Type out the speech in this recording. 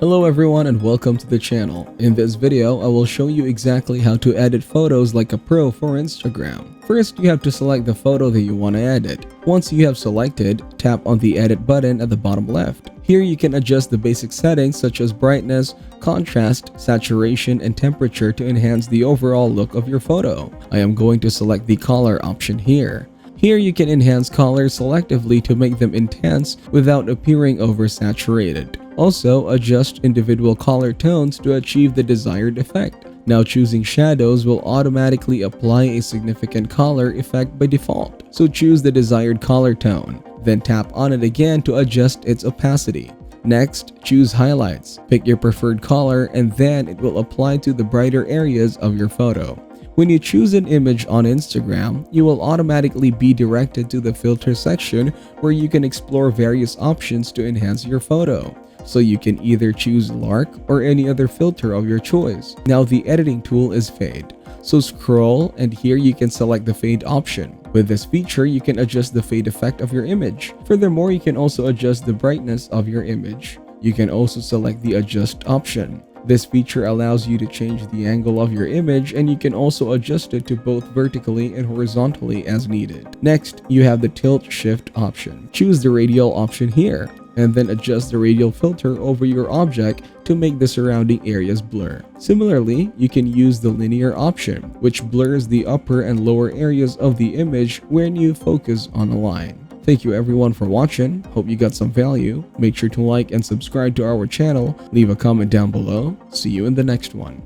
Hello everyone and welcome to the channel. In this video, I will show you exactly how to edit photos like a pro for Instagram. First, you have to select the photo that you want to edit. Once you have selected, tap on the edit button at the bottom left. Here you can adjust the basic settings such as brightness, contrast, saturation, and temperature to enhance the overall look of your photo. I am going to select the color option here. Here you can enhance colors selectively to make them intense without appearing oversaturated. Also, adjust individual color tones to achieve the desired effect. Now choosing shadows will automatically apply a significant color effect by default. So choose the desired color tone, then tap on it again to adjust its opacity. Next, choose highlights. Pick your preferred color and then it will apply to the brighter areas of your photo. When you choose an image on Instagram, you will automatically be directed to the filter section where you can explore various options to enhance your photo. So you can either choose Lark or any other filter of your choice. Now the editing tool is Fade. So scroll and here you can select the Fade option. With this feature, you can adjust the fade effect of your image. Furthermore, you can also adjust the brightness of your image. You can also select the Adjust option. This feature allows you to change the angle of your image and you can also adjust it to both vertically and horizontally as needed. Next, you have the Tilt Shift option. Choose the radial option here and then adjust the radial filter over your object to make the surrounding areas blur. Similarly, you can use the linear option, which blurs the upper and lower areas of the image when you focus on a line. Thank you everyone for watching. Hope you got some value. Make sure to like and subscribe to our channel. Leave a comment down below. See you in the next one.